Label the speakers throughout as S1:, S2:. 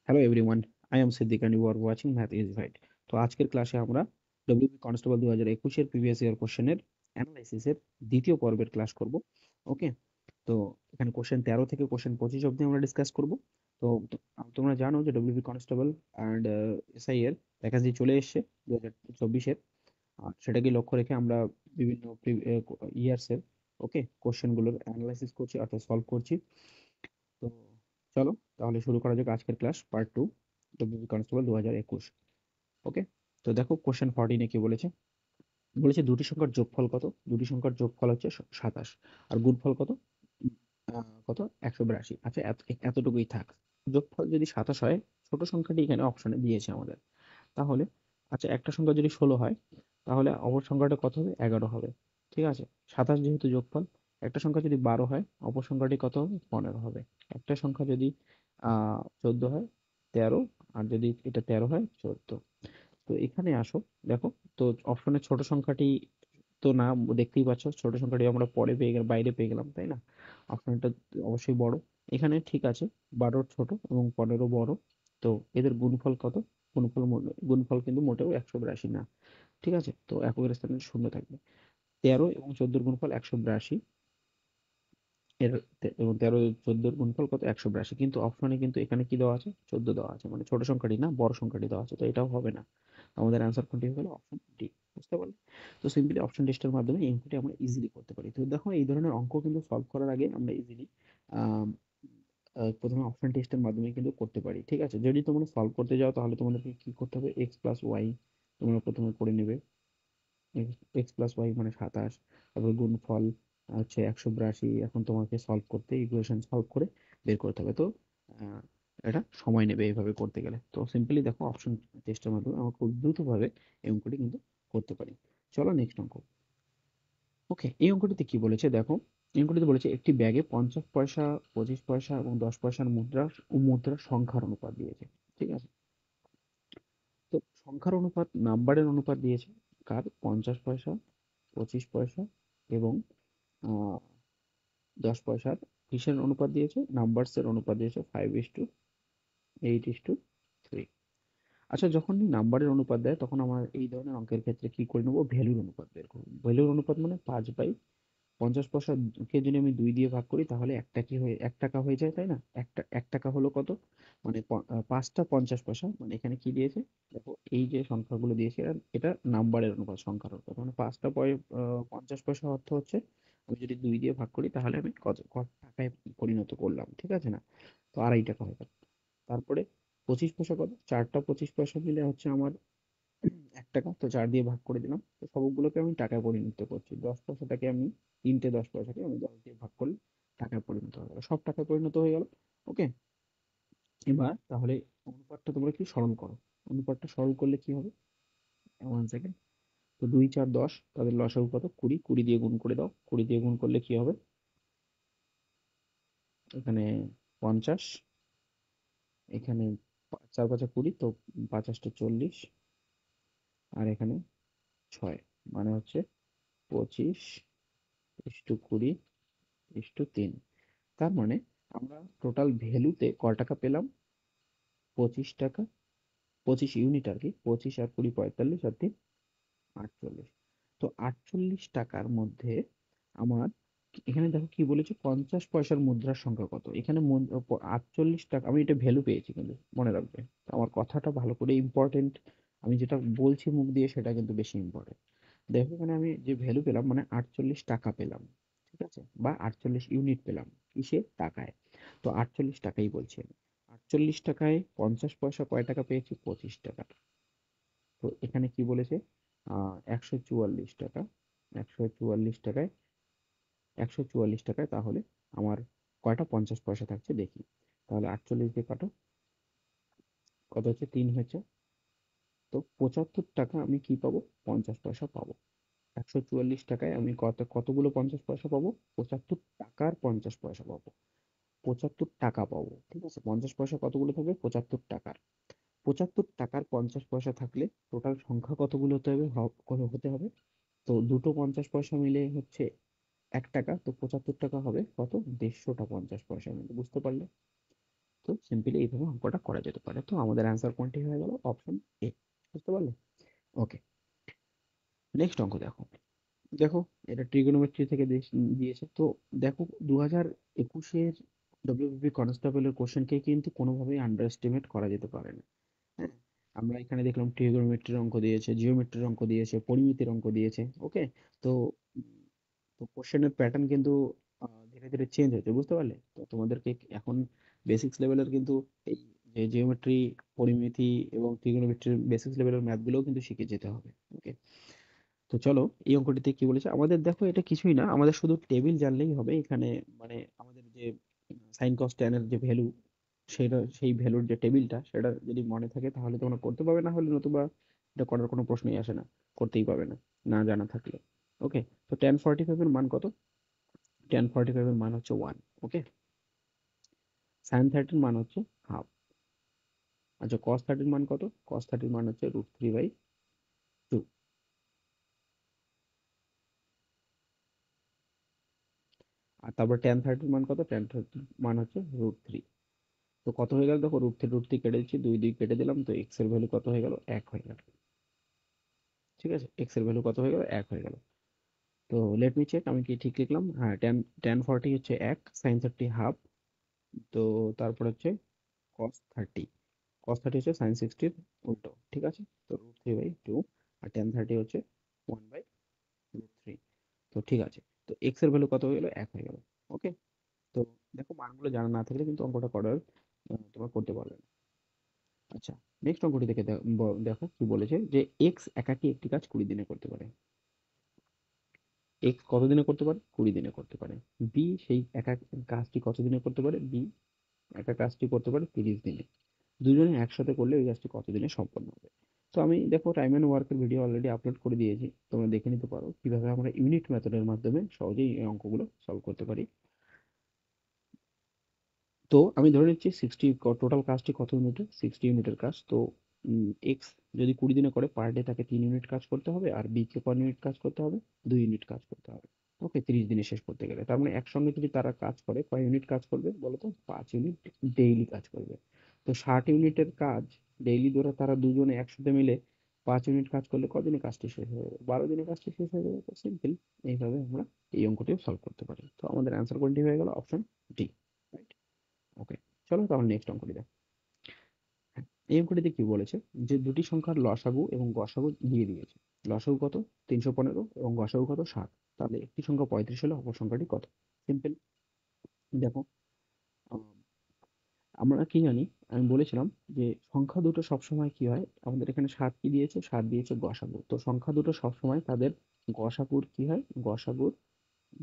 S1: Hello everyone, I am Siddique and you are watching math is right. তো আজকের ক্লাসে আমরা ডব্লিউবি কনস্টেবল 2021-এর প্রিভিয়াস ইয়ার কোশ্চেনের অ্যানালাইসিসের দ্বিতীয় পর্বের ক্লাস করব। ওকে, তো এখানে কোশ্চেন 13 থেকে কোশ্চেন 25 অবধি আমরা ডিসকাস করব। তো তোমরা জানো যে ডব্লিউবি কনস্টেবল অ্যান্ড এসআই এর ভ্যাকান্সি চলে এসেছে 2024-এর। সেটাকে লক্ষ্য রেখে আমরা বিভিন্ন ইয়ার্সের ওকে কোশ্চেনগুলোর অ্যানালাইসিস করছি অর্থাৎ সলভ করছি। তো চলো তাহলে শুরু করা যাক আজকের ক্লাস পার্ট 2 ডব্লিউবি কনস্টেবল 2021। ওকে, তো দেখো কোশ্চেন 14 কি বলেছে। বলেছে দুটি সংখ্যার যোগফল কত। দুটি সংখ্যার যোগফল হচ্ছে 27 আর গুণফল কত কত 182। আচ্ছা, এতটুকুই থাক। যোগফল যদি 27 হয়, ছোট সংখ্যাটি এখানে অপশনে দিয়েছে আমাদের। তাহলে আচ্ছা, একটা সংখ্যা যদি 16 হয় তাহলে অপর সংখ্যাটা কত হবে? 11 হবে। ঠিক আছে, 27 যেহেতু যোগফল। একটা সংখ্যা যদি 12 হয় অপর সংখ্যাটি কত হবে? 15 হবে। একটা সংখ্যা যদি 14 হয় 13, আর যদি এটা 13 হয় 14। তো এখানে আসো, দেখো, তো অপশনের ছোট সংখ্যাটি তো না, দেখতেই পাচ্ছ ছোট সংখ্যাটি আমরা পরে পেয়ে গেলাম, বাইরে পেয়ে গেলাম, তাই না? অপশনটা অবশ্যই বড়। এখানে ঠিক আছে, 12 ছোট এবং 15 বড়। তো এদের গুণফল কত? গুণফল কিন্তু মোটেও 182 না। ঠিক আছে, তো এককের স্থানে শূন্য থাকবে। 13 এবং 14 গুণফল 182। এর এবং 13 14 গুণফল কত? 182। কিন্তু অপশনে কিন্তু এখানে কি দেওয়া আছে? 14 দেওয়া আছে, মানে ছোট সংখ্যাটি না, বড় সংখ্যাটি দেওয়া আছে, তো এটাও হবে না। আমাদের অ্যান্সার কোনটি হলো? Option D. বুঝতে পারলে? তো সিম্পলি অপশন টেস্টের মাধ্যমে এই অঙ্কটি আমরা ইজিলি করতে পারি। তো দেখো, এই ধরনের অঙ্ক কিন্তু সলভ করার আগে আমরা ইজিলি প্রথমে অপশন টেস্টের মাধ্যমে কিন্তু করতে পারি। ঠিক আছে, যদি তোমরা সলভ করতে যাও তাহলে তোমাদেরকে কি করতে হবে? এক্স প্লাস ওয়াই তোমরা প্রথমে করে নেবে। এক্স প্লাস ওয়াই মানে 27। তারপর গুণফল হচ্ছে 182। এখন তোমাকে সলভ করতে, ইকুয়েশন সলভ করে বের করতে হবে। তো আহ, এটা সময় নেবে এইভাবে করতে গেলে। তো সিম্পলি দেখো, অপশন টেস্টের মাধ্যমে আমরা খুব দ্রুতভাবে এই অঙ্কটি কিন্তু করতে পারি। চলো নেক্সট অঙ্ক। ওকে, এই অঙ্কটিতে কি বলেছে দেখো। এই অঙ্কটিতে বলেছে একটি ব্যাগে 50 পয়সা, 25 পয়সা এবং 10 পয়সার মুদ্রার সংখ্যার অনুপাত দিয়েছে। ঠিক আছে, তো সংখ্যার অনুপাত নাম্বারের অনুপাত দিয়েছে। কার? 50 পয়সা, 25 পয়সা এবং আহ 10 পয়সার কিসের অনুপাত দিয়েছে? নাম্বারস এর অনুপাত দিয়েছে 5:8:3। আচ্ছা, যখন নাম্বারের অনুপাত দেয় তখন আমার এই ধরনের অঙ্কের ক্ষেত্রে কি করে নেবো? ভ্যালুর অনুপাত বের করবো। ভ্যালুর অনুপাত মানে 5/50 পয়সাকে যদি আমি 2 দিয়ে ভাগ করি তাহলে একটা কি হয়ে 1 টাকা হয়ে যায়, তাই না? একটা 1 টাকা হলো কত? মানে 5টা 50 পয়সা, মানে এখানে কি দিয়েছে? দেখো, এই যে সংখ্যাগুলো দিয়েছে এটা এটা নাম্বারের অনুপাত, সংখ্যার অনুপাত। মানে 50 পয়সা অর্থ হচ্ছে আমি যদি 2 দিয়ে ভাগ করি তাহলে আমি কত টাকায় পরিণত করলাম। ঠিক আছে না? তো 2.5 টাকা হয়ে গেল। তারপরে 25 পয়সা কত? 4টা 25 পয়সা মিলে হচ্ছে আমার 1 টাকা। তো 4 দিয়ে ভাগ করে দিলাম। তো সবগুলোকে আমি টাকায় পরিণত করছি। 10 পয়সাটাকে আমি 10 পয়সাকে আমি 10 দিয়ে ভাগ করলে টাকায় পরিণত হয়ে গেল, সব টাকায় পরিণত হয়ে গেল। ওকে, এবার তাহলে অনুপাতটা তোমরা কি সরল করো। অনুপাতটা সরল করলে কি হবে? 1 সেকেন্ড। তো 2 4 10, তাদের লসাগু কত? 20। 20 দিয়ে গুণ করে দাও। 20 দিয়ে গুণ করলে কি হবে? এখানে 50, এখানে 4 5 20, তো 50 টা 40, আর এখানে 6, মানে হচ্ছে 25:20:3। তার মানে আমরা টোটাল ভ্যালুতে ক টাকা পেলাম? 25 টাকা, 25 ইউনিট আর কি। 25 আর 20 45 আর 3 48। তো 48 টাকার মধ্যে আমার এখানে দেখো কি বলেছে, 50 পয়সার মুদ্রার সংখ্যা কত। এখানে 48 টাকা, আমি এটা ভ্যালু পেয়েছি কিন্তু মনে রাখবে। তো আমার কথাটা ভালো করে ইম্পর্টেন্ট, আমি যেটা বলছি মুখ দিয়ে সেটা কিন্তু বেশি ইম্পর্টেন্ট। দেখো, এখানে আমি যে ভ্যালু পেলাম মানে 48 টাকা পেলাম। ঠিক আছে, বা 48 ইউনিট পেলাম। কিসে? টাকায়। তো 48 টাকাই বলছি আমি। 48 টাকায় 50 পয়সা কয় টাকা পেয়েছি? 25 টাকা। তো এখানে কি বলেছে? 144 টাকা। 144 টাকায় 144 টাকায় তাহলে আমার কয়টা 50 পয়সা থাকছে দেখি। তাহলে 48 দিয়ে কাটো, কত হচ্ছে? 3 হচ্ছে। তো 75 টাকা আমি কি পাবো? 50 পয়সা পাবো। 144 টাকায় আমি কতগুলো 50 পয়সা পাবো? 75 টাকার 50 পয়সা পাবো। 75 টাকা পাবো। ঠিক আছে, 50 পয়সা কতগুলো থাকবে? 75 টাকার। 75 টাকার 50 পয়সা থাকলে টোটাল সংখ্যা কতগুলো হতে হবে? কত হতে হবে? তো দুটো 50 পয়সা মিলে হচ্ছে 1 টাকা। তো 75 টাকা হবে কত? 150টা 50 পয়সা মিলে। বুঝতে পারলে? তো সিম্পলি এইভাবে অঙ্কটা করা যেতে পারে। তো আমাদের অ্যান্সার কোনটি হয়ে গেল? Option A. বুঝতে পারলে? ওকে, নেক্সট অঙ্ক দেখো। দেখো, এটা ট্রিগোনোমেট্রি থেকে দিয়েছে। তো দেখো, 2021-এর ডব্লিউবিপি কনস্টেবলের কোশ্চেনকে কিন্তু কোনোভাবেই আন্ডার এস্টিমেট করা যেতে পারে না। হ্যাঁ, আমরা এখানে দেখলাম ট্রিগোনোমেট্রির অঙ্ক দিয়েছে, জিওমেট্রির অঙ্ক দিয়েছে, পরিমিতির অঙ্ক দিয়েছে। ওকে, তো তো কোশ্চেনের প্যাটার্ন কিন্তু ধীরে ধীরে চেঞ্জ হচ্ছে, বুঝতে পারলে? তো তোমাদেরকে এখন বেসিক্স লেভেলের কিন্তু এই যে জিওমেট্রি, পরিমিতি এবং ট্রিগোনোমেট্রির বেসিক্স লেভেলের ম্যাথগুলোও কিন্তু শিখে যেতে হবে। ওকে, তো চলো, এই অঙ্কটিতে কি বলেছে আমাদের। দেখো, এটা কিছুই না, আমাদের শুধু টেবিল জানলেই হবে এখানে। মানে আমাদের যে সাইন কস ট্যান এর যে ভ্যালু, সেটা, সেই ভ্যালুর যে টেবিলটা, সেটা যদি মনে থাকে তাহলে তোমরা করতে পারবে, না হলে নতুবা এটা করার কোনো প্রশ্নই আসে না, করতেই পারবে না, না জানা থাকলে। ওকে, তো tan45 এর মান কত? tan45 এর মান হচ্ছে 1। ওকে, sin 30 এর মান হচ্ছে হাফ। আচ্ছা, cos 30 এর মান কত? cos 30 এর মান হচ্ছে √3/2। আর তারপর tan 30 এর মান কত? tan 30 এর মান হচ্ছে √3। তো কত হয়ে গেল? দেখো, √3 কেটে দিচ্ছি, 2 2 কেটে দিলাম, তো এক্স এর ভ্যালু কত হয়ে গেল? 1 হয়ে গেল। ঠিক আছে, এক্স এর ভ্যালু কত হয়ে গেল? 1 হয়ে গেল। তো লেট মি চেক, আমি কি ঠিক লিখলাম? হ্যাঁ, tan 40 হচ্ছে 1, sin 30 হাফ। তো তারপর হচ্ছে cos 30, cos 30 হচ্ছে sin 60 উল্টো। ঠিক আছে, তো √3/2। আর tan 30 হচ্ছে 1/√3। তো ঠিক আছে, তো এক্স এর ভ্যালু কত হয়ে গেল? 1 হয়ে গেল। ওকে, তো দেখো, মানগুলো জানা না থাকলে কিন্তু অঙ্কটা করার তোমরা করতে পারবে না। আচ্ছা, নেক্সট অঙ্কটি দেখে দেখো কি বলেছে, যে এক্স একাকী একটি কাজ 20 দিনে করতে পারে। এক্স কত দিনে করতে পারে? 20 দিনে করতে পারে। বি সেই একা কাজটি কত দিনে করতে পারে? বি একা কাজটি করতে পারে 30 দিনে। দুজনে একসাথে করলে ওই কাজটি কত দিনে সম্পন্ন হবে? তো আমি, দেখো, টাইম এন্ড ওয়ার্কের ভিডিও অলরেডি আপলোড করে দিয়েছি, তোমরা দেখে নিতে পারো কিভাবে আমরা ইউনিট মেথডের মাধ্যমে সহজেই এই অঙ্কগুলো সলভ করতে পারি। তো আমি ধরে নিচ্ছি টোটাল কাজটি কত ইউনিটের? 60 ইউনিটের কাজ। তো এক্স যদি 20 দিনে করে, পার ডে তাকে 3 ইউনিট কাজ করতে হবে, আর বি কে কয় ইউনিট কাজ করতে হবে? 2 ইউনিট কাজ করতে হবে। ওকে, 30 দিনে শেষ করতে গেলে, তার মানে একসঙ্গে যদি তারা কাজ করে, কয় ইউনিট কাজ করবে বলো তো? 5 ইউনিট ডেইলি কাজ করবে। তো 60 ইউনিটের কাজ ডেইলি ধরে তারা দুজনে একসাথে মিলে 5 ইউনিট কাজ করলে কদিনে কাজটি শেষ হয়ে যাবে? 12 দিনে কাজটি শেষ হয়ে যাবে। তো সিম্পল, এইভাবে আমরা এই অঙ্কটিও সলভ করতে পারি। তো আমাদের অ্যান্সার কোনটি হয়ে গেল? Option D. ওকে, চলো তাহলে নেক্সট অঙ্কটি দেখো। হ্যাঁ, এই অঙ্কটিতে কি বলেছে, যে দুটি সংখ্যার লসাগু এবং গসাগু দিয়ে দিয়েছে। লসাগু কত? 315 এবং গসাগু কত? 7। তাহলে একটি সংখ্যা 35 হলে অপর সংখ্যাটি কত? সিম্পল, দেখো, আম, আমরা কি জানি, আমি বলেছিলাম যে সংখ্যা দুটো সবসময় কি হয়, আমাদের এখানে 7 কি দিয়েছে? 7 দিয়েছে গসাগু। তো সংখ্যা দুটো সবসময় তাদের গসাগুর কি হয়? গসাগুর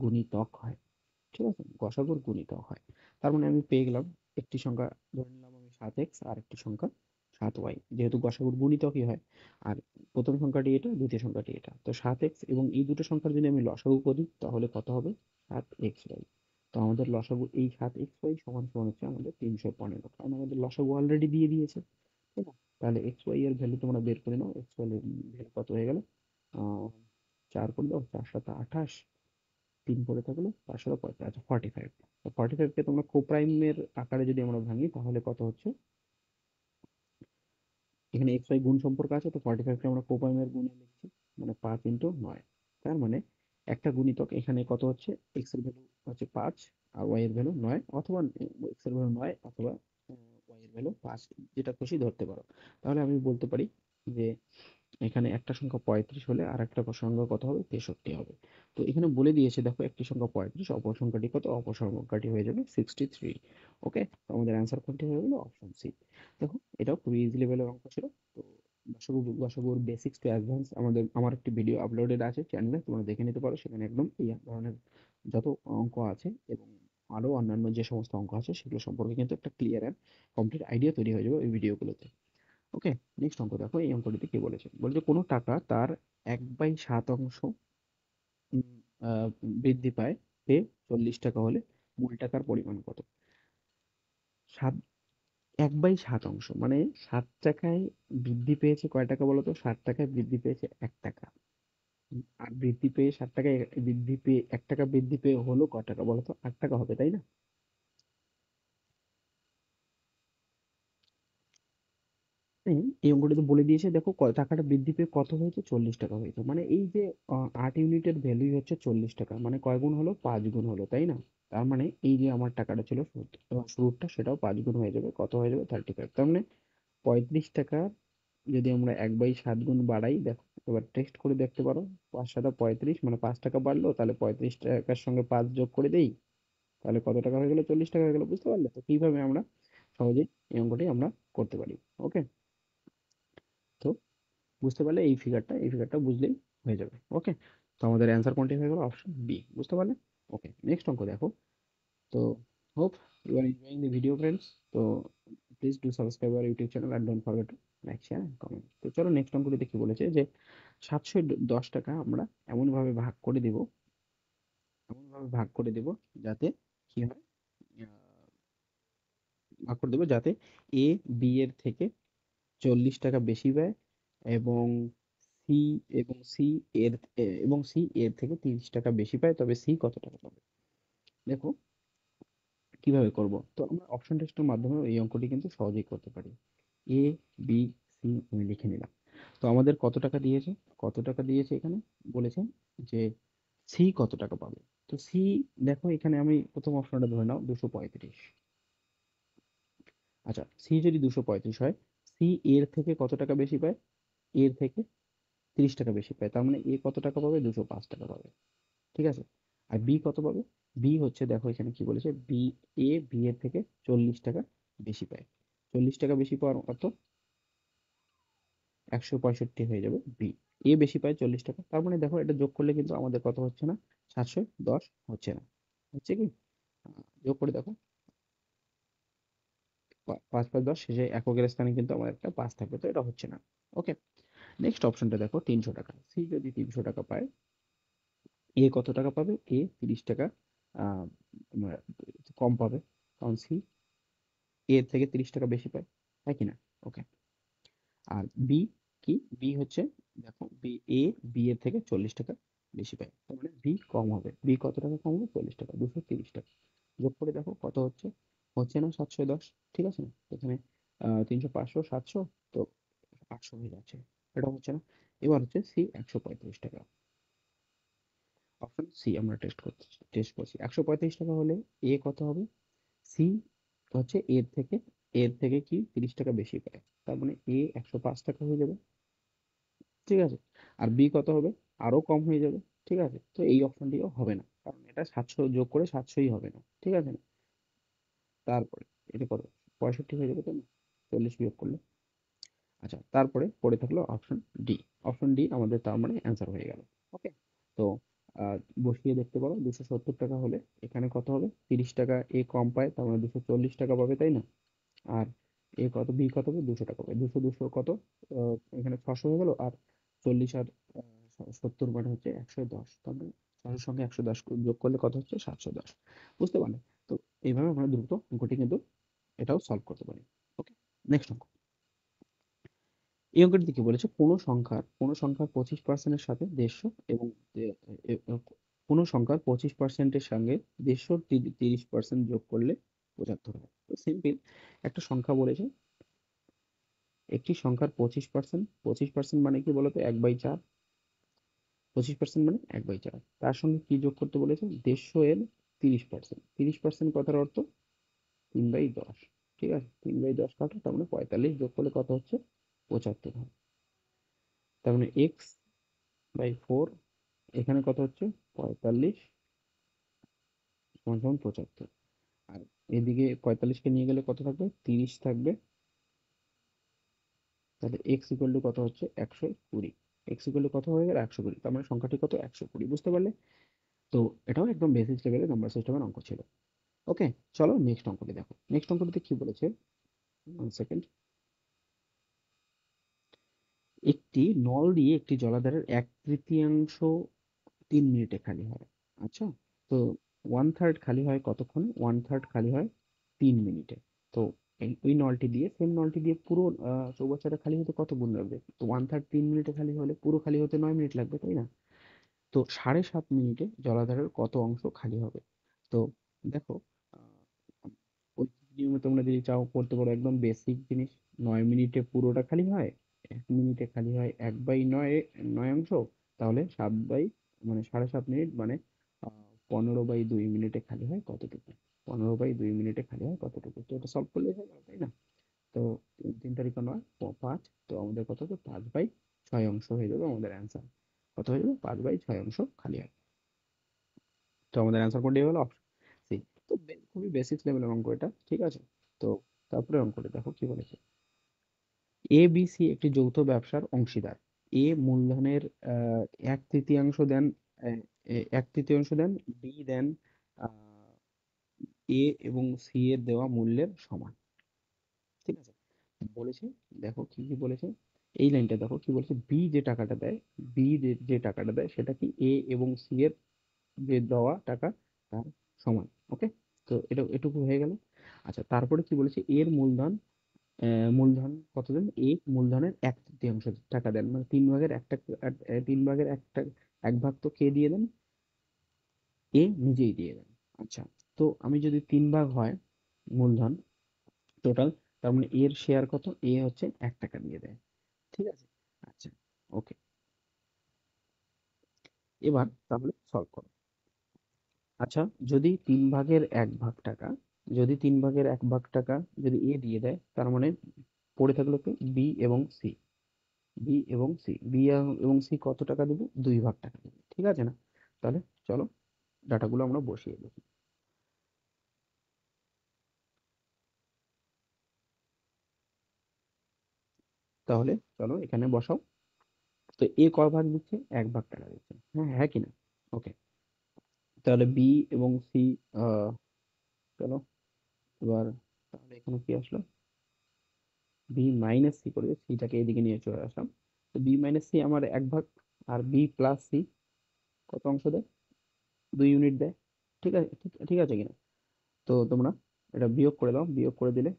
S1: গুণিতক হয়। ঠিক আছে, গসাগুর গুণিতক হয়। তার মানে আমি পেয়ে গেলাম একটি সংখ্যা, ধরে নিলাম আমি 7x, আর একটি সংখ্যা 7y, যেহেতু গসাগুর গুণিতকই হয়। আর প্রথম সংখ্যাটি এটা, দ্বিতীয় সংখ্যাটি এটা। তো 7x এবং এই দুটো সংখ্যার যদি আমি লসাগু করি তাহলে কত হবে? 7xy। তো আমাদের লসাগু এই 7xy সমান সমান হচ্ছে আমাদের 315, কারণ আমাদের লসাগু অলরেডি দিয়ে দিয়েছে, তাই না? তাহলে xy এর ভ্যালু তোমরা বের করে নাও, xy এর ভ্যালু কত হয়ে গেল? আহ 4 করে দাও, 4 7 28, 3 পড়ে থাকলো, 5 7 আচ্ছা 45। তো 45 কে তোমরা কোপ্রাইমের আকারে যদি আমরা ভাঙি তাহলে কত হচ্ছে? এখানে এক্স ওয়াই গুণ সম্পর্ক আছে, তো 45কে আমরা কোপ্রাইমের গুণে লিখছি, মানে 5 × 9। তার মানে একটা গুণিতক এখানে কত হচ্ছে? এক্স এর ভ্যালু হচ্ছে 5, আর ওয়াই এর ভ্যালু 9, অথবা এক্স এর ভ্যালু 9 অথবা ওয়াই এর ভ্যালু 5, যেটা খুশি ধরতে পারো। তাহলে আমি বলতে পারি যে এখানে একটা সংখ্যা 35 হলে আর একটা সংখ্যা কত হবে? 63 হবে। তো এখানে বলে দিয়েছে, দেখো, একটি সংখ্যা 35, অপর সংখ্যাটি কত? অপর সংখ্যাটি হয়ে যাবে 63। ওকে, তো আমাদের অ্যান্সার কোনটি হয়ে গেল? Option C. দেখো, এটাও খুবই ইজি লেভেলের অঙ্ক ছিল। তো গসাগুর বেসিক্স টু অ্যাডভান্স আমার একটি ভিডিও আপলোডেড আছে চ্যানেলে, তোমরা দেখে নিতে পারো। সেখানে একদম এই ধরনের যত অঙ্ক আছে এবং আরো অন্যান্য যে সমস্ত অঙ্ক আছে সেগুলো সম্পর্কে কিন্তু একটা ক্লিয়ার অ্যান্ড কমপ্লিট আইডিয়া তৈরি হয়ে যাবে ওই ভিডিওগুলোতে। ওকে, নেক্সট অঙ্ক দেখো। এই অঙ্কটিতে কি বলেছে, বলছে কোনো টাকা তার 1/7 উম, বৃদ্ধি পায়, পে 40 টাকা হলে মূল টাকার পরিমাণ কত? সাত 1/7 মানে 7 টাকায় বৃদ্ধি পেয়েছে কয় টাকা বলো তো? 7 টাকায় বৃদ্ধি পেয়েছে 1 টাকা। আর বৃদ্ধি পেয়ে 7 টাকায় বৃদ্ধি পেয়ে 1 টাকা বৃদ্ধি পেয়ে হলো কয় টাকা বলো তো? 8 টাকা হবে, তাই না? এই অঙ্কটিতে বলে দিয়েছে, দেখো টাকাটা বৃদ্ধি পেয়ে কত হয়েছে, 40 টাকা হয়েছে। মানে এই যে 8 ইউনিটের ভ্যালু হচ্ছে 40 টাকা, মানে কয় গুণ হলো, 5 গুণ হলো, তাই না? তার মানে এই যে আমার টাকাটা ছিল শুরুটা, সেটাও 5 গুণ হয়ে যাবে, কত হয়ে যাবে, 35। তার মানে 35 টাকা যদি আমরা 1/7 গুণ বাড়াই, দেখো এবার টেস্ট করে দেখতে পারো। 5 7 35, মানে 5 টাকা বাড়লো, তাহলে 35 টাকার সঙ্গে 5 যোগ করে দেই, তাহলে কত টাকা হয়ে গেল, 40 টাকা হয়ে গেল। বুঝতে পারলে তো কিভাবে আমরা সহজেই এই অঙ্কটি আমরা করতে পারি। ওকে, তো বুঝতে পারলে এই ফিগারটা বুঝলেই হয়ে যাবে। ওকে, তো আমাদের অ্যান্সার কোনটি হয়ে গেল, অপশন বি। বুঝতে পারলে? ওকে, নেক্সট অঙ্ক দেখো। তো hope you are enjoying the video friends. তো please do subscribe our YouTube channel and don't forget to like share and comment. তো চলো নেক্সট অঙ্কটিতে কি বলেছে, যে 710 টাকা আমরা এমনভাবে ভাগ করে দেব, এমনভাবে ভাগ করে দেব যাতে কি হয়, ভাগ করে দেবো যাতে এ বি এর থেকে 40 টাকা বেশি পায়, এবং সি সি এর থেকে 30 টাকা বেশি পায়, তবে সি কত টাকা পাবে। দেখো কিভাবে করব, তো আমরা অপশন টেস্টের মাধ্যমে এই অঙ্কটি কিন্তু সহজেই করতে পারি। এ বি সি আমি লিখে নিলাম। তো আমাদের কত টাকা দিয়েছে, কত টাকা দিয়েছে এখানে বলেছে যে সি কত টাকা পাবে। তো সি, দেখো এখানে আমি প্রথম অপশনটা ধরে নাও 235। আচ্ছা, সি যদি 235 হয়, সি এর থেকে কত টাকা বেশি পায়, এর থেকে 30 টাকা বেশি পায়, তার মানে এ কত টাকা পাবে, 205 টাকা পাবে। ঠিক আছে, আর বি কত পাবে, বি হচ্ছে, দেখো এখানে কি বলেছে, বি এর থেকে 40 টাকা বেশি পায়। 40 টাকা বেশি পাওয়ার অর্থ 165 হয়ে যাবে বি। এ বেশি পায় 40 টাকা, তার মানে দেখো এটা যোগ করলে কিন্তু আমাদের কত হচ্ছে না, 710 হচ্ছে না। হচ্ছে কি, যোগ করে দেখো, 5 5 10, শেষে এককের স্থানে কিন্তু আমার একটা 5 থাকবে, তো এটা হচ্ছে না। ওকে, নেক্সট অপশনটা দেখো, 300 টাকা। সি যদি 300 টাকা পায়, এ কত টাকা পাবে, এ 30 টাকা আহ, উম, কম পাবে, কারণ সি এর থেকে 30 টাকা বেশি পায়, তাই কিনা? ওকে, আর বি কি, বি হচ্ছে, দেখো এ বি এর থেকে 40 টাকা বেশি পায়, তার মানে বি কম হবে। বি কত টাকা কম হবে, 40 টাকা, 230 টাকা। যোগ করে দেখো কত হচ্ছে, হচ্ছে না 710। ঠিক আছে না, এখানে 300 500 700, তো 800 হয়ে যাচ্ছে, এটা হচ্ছে না। এবার হচ্ছে সি 135 টাকা। অপশন সি আমরা টেস্ট করছি 135 টাকা হলে এ কত হবে, সি হচ্ছে এর থেকে কি 30 টাকা বেশি পায়, তার মানে এ 105 টাকা হয়ে যাবে। ঠিক আছে, আর বি কত হবে, আরো কম হয়ে যাবে। ঠিক আছে, তো এই অপশনটিও হবে না, কারণ এটা 700 যোগ করে 700ই হবে না। ঠিক আছে না, তারপরে এটা কত, 65 হয়ে যাবে, তাই না, 40 বিয়োগ করলে। আচ্ছা, তারপরে পড়ে থাকলো অপশন ডি। অপশন ডি আমাদের তার মানে অ্যান্সার হয়ে গেল। ওকে, তো আহ, বসিয়ে দেখতে পারো, 270 টাকা হলে এখানে কত হবে, 30 টাকা এ কম পায়, তার মানে 240 টাকা পাবে, তাই না? আর এ কত, বি কত হবে, 200 টাকা পাবে। 200 200 কত, এখানে 600 হয়ে গেল, আর 40 আর 70 মানে হচ্ছে 110, তার মানে 600 সঙ্গে 110 যোগ করলে কত হচ্ছে, 710। বুঝতে পারলে? তো এইভাবে আমরা দ্রুত অঙ্কটি কিন্তু এটাও সলভ করতে পারি। ওকে, নেক্সট অঙ্ক। এই অঙ্কটিতে কি বলেছে, কোনো সংখ্যার 25%-এর সাথে 150 এবং এ- এ- এ- কোনো সংখ্যার 25%-এর সঙ্গে 150 30% যোগ করলে 75 হয়। তো সিম্পল, একটা সংখ্যা বলেছে, একটি সংখ্যার 25%, 25% মানে কি বলতো, 1/4। 25% মানে 1/4, তার সঙ্গে কি যোগ করতে বলেছে, 150 এর 30%। 30% কথার অর্থ 3/10। ঠিক আছে, 3/10 কাটো, তার মানে 45, যোগ করলে কত হচ্ছে, 75 হয়। তার মানে x/4, এখানে কত হচ্ছে, 45 সমান সমান 75। আর এদিকে 45-কে নিয়ে গেলে কত থাকবে, 30 থাকবে, তাহলে এক্স ইকুয়াল টু কত হচ্ছে, 120। এক্স ইকুয়াল টু কত হয়ে গেল, 120, তার মানে সংখ্যাটি কত, 120। বুঝতে পারলে? তো এটাও একদম বেসিক লেভেলের নাম্বার সিস্টেমের অঙ্ক ছিল। ওকে, চলো নেক্সট অঙ্কটি দেখো। নেক্সট অঙ্কটিতে কি বলেছে, 1 সেকেন্ড। একটি নল দিয়ে একটি জলাধারের 1/3 3 মিনিটে খালি হয়। আচ্ছা, তো 1/3 খালি হয় কতক্ষণে, 1/3 খালি হয় 3 মিনিটে। তো ওই নলটি দিয়ে, সেম নলটি দিয়ে পুরো চৌবাচ্চাটা খালি হতে কত গুণ লাগবে, তো 1/3 3 মিনিটে খালি হলে পুরো খালি হতে 9 মিনিট লাগবে, তাই না? তো 7.5 মিনিটে জলাধারের কত অংশ খালি হবে। তো দেখো, আহ, নিয়মে তোমরা যদি চাও করতে পারো, একদম বেসিক জিনিস। 9 মিনিটে পুরোটা খালি হয়, 1 মিনিটে খালি হয় 1/9, 9 অংশ। তাহলে 7 বাই, মানে 7.5 মিনিট, মানে 15/2 মিনিটে খালি হয় কতটুকু? 15/2 মিনিটে খালি হয় কতটুকু? তো এটা সলভ করলেই হয়ে গেল, তাই না? তো 3 3 5, তো আমাদের কত হবে? 5/6 অংশ হয়ে যাবে আমাদের অ্যান্সার। কত হয়ে যাবে? 5/6 অংশ খালি হয়। তো আমাদের অ্যান্সার কোনটি হলো? Option C. তো খুবই বেসিক লেভেলের অঙ্ক এটা, ঠিক আছে? তো তারপরে অঙ্কটা দেখো কি বলেছে। এ বি সি একটি যৌথ ব্যবসার অংশীদার। এ মূলধনের 1/3 দেন, আহ, 1/3 দেন, বি দেন এ এবং সি এর দেওয়া মূল্যের সমান, ঠিক আছে? বলেছে, দেখো কি কি বলেছে। এই লাইনটা দেখো কি বলেছে, বি যে টাকাটা দেয়, যে টাকাটা দেয় সেটা কি এ এবং সি এর যে দেওয়া টাকা তার সমান। ওকে, তো এটা এটুকু হয়ে গেল। আচ্ছা, তারপরে কি বলেছে, এর মূলধন, মূলধন কত দেন? এ মূলধনের 1/3 টাকা দেন, মানে 3 ভাগের 1, 1 ভাগ তো কে দিয়ে দেন? এ নিজেই দিয়ে দেন। আচ্ছা, তো আমি যদি 3 ভাগ হয় মূলধন টোটাল, তার মানে এর শেয়ার কত? এ হচ্ছে 1 টাকা দিয়ে দেয়, ঠিক আছে? আচ্ছা, ওকে, এবার তাহলে সলভ করো। আচ্ছা, যদি 3 ভাগের 1 ভাগ টাকা, যদি 3 ভাগের 1 ভাগ টাকা যদি এ দিয়ে দেয়, তার মানে পড়ে থাকলো কি? বি এবং সি। বি এবং সি কত টাকা দেবে? 2 ভাগ টাকা দেবে, ঠিক আছে না? তাহলে চলো ডাটাগুলো আমরা বসিয়ে দিই। তাহলে চলো এখানে বসাও। তো এ কয় ভাগ দিচ্ছে? 1 ভাগ টাকা দিচ্ছে, হ্যাঁ হ্যাঁ কি না? ওকে, তাহলে বি এবং সি, চলো এবার, তাহলে এখানে কি আসলো? বি মাইনাস সি করে সিটাকে এদিকে নিয়ে চলে আসলাম। তো বি মাইনাস সি আমার 1 ভাগ, আর বি প্লাস সি কত অংশ দেয়? 2 ইউনিট দেয়, ঠিক আছে? ঠিক ঠিক আছে কিনা? তো তোমরা এটা বিয়োগ করে দাও, বিয়োগ করে দিলে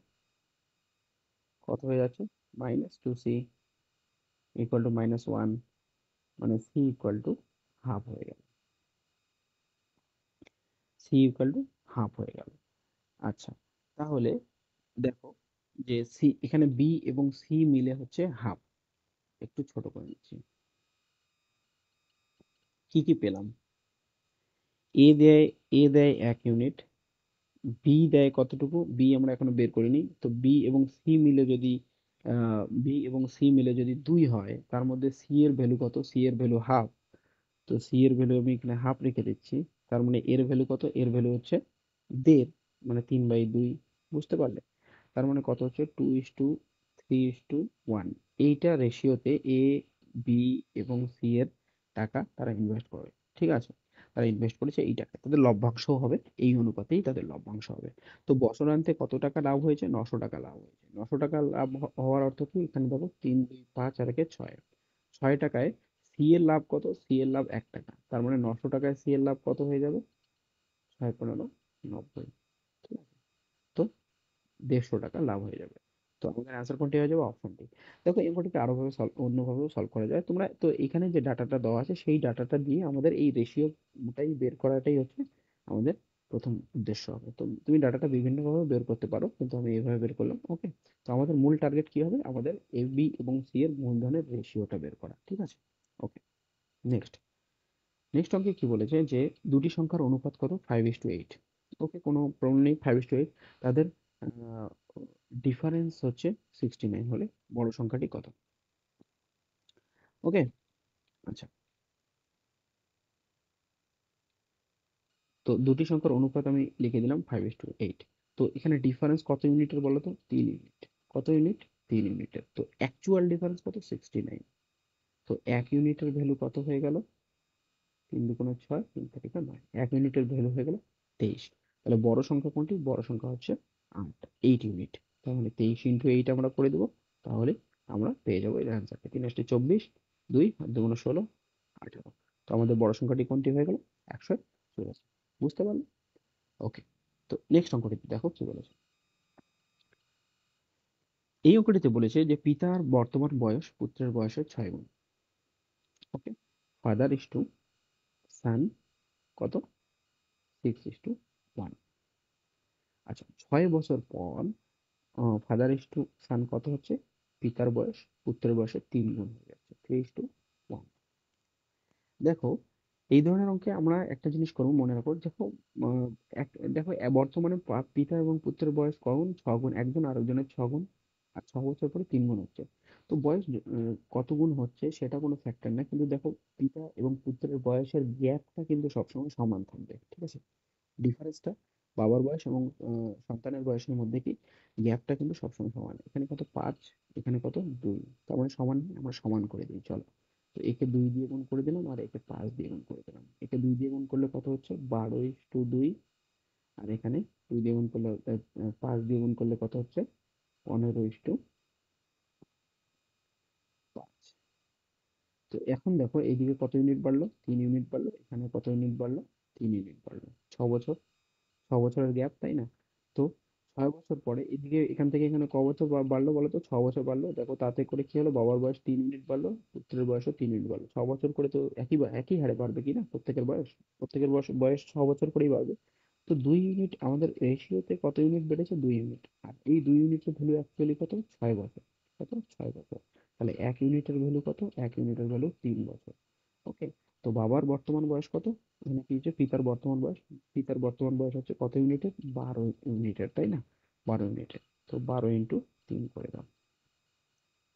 S1: কত হয়ে যাচ্ছে? -2c ইকুয়াল টু -1, মানে সি ইকুয়াল টু হাফ হয়ে গেল। সি ইকুয়াল টু হাফ হয়ে গেল। আচ্ছা, তাহলে দেখো যে সি, এখানে বি এবং সি মিলে হচ্ছে হাফ। একটু ছোট করে নিচ্ছি। কি কি পেলাম? এ দেয়, এ দেয় 1 ইউনিট, বি দেয় কতটুকু? বি আমরা এখনো বের করিনি। তো বি এবং সি মিলে যদি 2 হয়, তার মধ্যে সি এর ভ্যালু কত? সি এর ভ্যালু হাফ। তো সি এর ভ্যালু আমি এখানে হাফ রেখে দিচ্ছি। তার মানে এর ভ্যালু কত? এর ভ্যালু হচ্ছে 1.5, মানে 3/2। বুঝতে পারলে? তার মানে কত হচ্ছে? 2:3:1। এইটা রেশিওতে এ, বি এবং সি এর টাকা তারা ইনভেস্ট করে, ঠিক আছে? তারা ইনভেস্ট করেছে এই টাকা, তাদের লভ্যাংশ হবে এই অনুপাতেই তাদের লভ্যাংশ হবে। তো বছরান্তে কত টাকা লাভ হয়েছে? 900 টাকা লাভ হয়েছে। 900 টাকা লাভ হওয়ার অর্থ কি? এখানে দেখো 3 2 5 আর 6, 6 টাকায় সি এর লাভ কত? সি এর লাভ 1 টাকা, তার মানে 900 টাকায় সি এর লাভ কত হয়ে যাবে? 6 15 90, ঠিক আছে? তো 150 টাকা লাভ হয়ে যাবে। তো আমাদের অ্যান্সার কোনটি হয়ে যাবে? অপশনটি। দেখো এই কোনটিকে আরো ভাবে সলভ, অন্যভাবেও সলভ করা যায়। তোমরা তো এখানে যে ডাটাটা দেওয়া আছে সেই ডাটাটা দিয়ে আমাদের এই রেশিওটাই বের করাটাই হচ্ছে আমাদের প্রথম উদ্দেশ্য হবে। তো তুমি ডাটাটা বিভিন্ন ভাবে বের করতে পারো, কিন্তু আমি এইভাবে বের করলাম। ওকে, তো আমাদের মূল টার্গেট কি হবে? আমাদের এ বি এবং সি এর মূলধনের রেশিওটা বের করা, ঠিক আছে? ওকে, নেক্সট। নেক্সট অঙ্কে কি বলেছে যে দুটি সংখ্যার অনুপাত কত? 5:8। ওকে, কোনো প্রবলেম নেই। 5:8, তাদের ডিফারেন্স হচ্ছে 69 হলে বড় সংখ্যাটি কত? ওকে, আচ্ছা, তো দুটি সংখ্যার অনুপাত আমি লিখে দিলাম 5:8। তো এখানে ডিফারেন্স কত ইউনিটের বলো তো? 3 ইউনিট। কত ইউনিট? 3 ইউনিটের। তো অ্যাকচুয়াল ডিফারেন্স কত? 69। তো 1 ইউনিটের ভ্যালু কত হয়ে গেল? 3 2 6, 3 3 9, 1 ইউনিটের ভ্যালু হয়ে গেল 23। তাহলে বড় সংখ্যা কোনটি? বড় সংখ্যা হচ্ছে 8 ইউনিট। তার মানে 23 × 8 আমরা করে দেবো। তাহলে আমরা পেয়ে যাবো এর অ্যান্সারটা। 3 × 8 = 24, 2 আর 2 × 16, 18। তো আমাদের বড় সংখ্যাটি কোনটি হয়ে গেল? 184। বুঝতে পারলে? ওকে, তো নেক্সট অঙ্কটি দেখো কি বলেছে। এই অঙ্কটিতে বলেছে যে পিতার বর্তমান বয়স পুত্রের বয়সের 6 গুণ। ওকে, ফাদার ইস টু সান কত? 6:1। আচ্ছা, 6 বছর পর ফাদার ইস টু সান কত হচ্ছে? পিতার বয়স পুত্রের বয়সের 3 গুণ হয়ে যাচ্ছে, 3:1। দেখো, এই ধরনের অঙ্কে আমরা একটা জিনিস করবো, মনে রাখো। দেখো, আহ, দেখো, বর্তমানে পিতা এবং পুত্রের বয়স কগুণ? 6 গুণ, একজন আরেকজনের 6 গুণ। আর 6 বছর পরে 3 গুণ হচ্ছে। তো বয়স কত গুণ হচ্ছে সেটা কোনো ফ্যাক্টর না, কিন্তু দেখো, পিতা এবং পুত্রের বয়সের গ্যাপটা কিন্তু সবসময় সমান থাকবে, ঠিক আছে? ডিফারেন্সটা বাবার বয়স এবং সন্তানের বয়সের মধ্যে কি গ্যাপটা কিন্তু সবসময় সমান। এখানে কত? 5, এখানে কত? 2। তার মানে সমান, আমরা সমান করে দিই, চলো। তো একে 2 দিয়ে গুণ করে দিলাম, আর একে 5 দিয়ে গুণ করে দিলাম। একে 2 দিয়ে গুণ করলে কত হচ্ছে? 12:2। আর এখানে 2 দিয়ে গুণ করলে 5 দিয়ে গুণ করলে কত হচ্ছে? 15:5। তো এখন দেখো, এইদিকে কত ইউনিট বাড়লো? 3 ইউনিট বাড়লো। এখানে কত ইউনিট বাড়লো? 3 ইউনিট বাড়লো। 6 বছর, 6 বছরের গ্যাপ, তাই না? তো 6 বছর পরে এদিকে এখান থেকে এখানে ক বছর বাড়লো বলো তো? 6 বছর বাড়লো। দেখো, তাতে করে কি হলো? বাবার বয়স 3 ইউনিট বাড়লো, পুত্রের বয়সও 3 ইউনিট বাড়লো। 6 বছর করে তো একই হারে বাড়বে কি না? প্রত্যেকের বয়স বয়স 6 বছর করেই বাড়বে। তো 2 ইউনিট আমাদের রেশিওতে কত ইউনিট বেড়েছে? 2 ইউনিট। আর এই 2 ইউনিটের ভ্যালু অ্যাকচুয়ালি কত? 6 বছর। কত? 6 বছর। তাহলে 1 ইউনিটের ভ্যালু কত? 1 ইউনিটের ভ্যালু 3 বছর। ওকে। তো বাবার বর্তমান বয়স কত? এখানে কি হচ্ছে? পিতার বর্তমান বয়স। পিতার বর্তমান বয়স হচ্ছে কত ইউনিটের? 12 ইউনিটের, তাই না? 12 ইউনিটের। তো 12 × 3 করে দাও।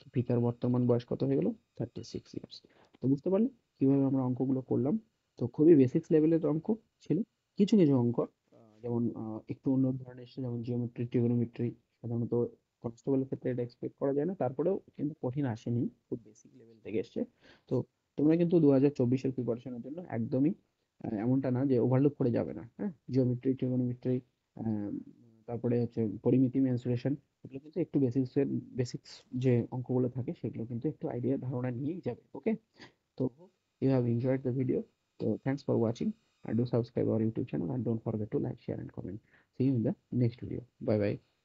S1: তো পিতার বর্তমান বয়স কত হয়ে গেল? 36 ইয়ার্স। তো বুঝতে পারলে কিভাবে আমরা অঙ্কগুলো করলাম? তো খুবই বেসিক্স লেভেলের অঙ্ক ছিল। কিছু কিছু অঙ্ক যেমন একটু অন্য ধরনের এসেছে, যেমন জিওমেট্রি, ট্রিগোনোমেট্রি। সাধারণত কনস্টেবলের ক্ষেত্রে এটা এক্সপেক্ট করা যায় না, তারপরেও কিন্তু কঠিন আসেনি, খুব বেসিক লেভেল থেকে এসছে। তো তোমরা কিন্তু 2024-এর প্রিপারেশনের জন্য একদমই এমনটা না যে ওভারলোড করে যাবে না, হ্যাঁ? জিওমেট্রি, ট্রিগোনোমেট্রি, তারপরে হচ্ছে পরিমিতি, মেনসুরেশন, এগুলো কিন্তু একটু বেসিক্স যে অঙ্কগুলো থাকে সেগুলো কিন্তু একটু আইডিয়া ধারণা নিয়েই যাবে, ওকে? তো you have enjoyed the video. So thanks for watching, and do subscribe our YouTube channel, and don't forget to like, share and comment. See you in the next video. Bye bye.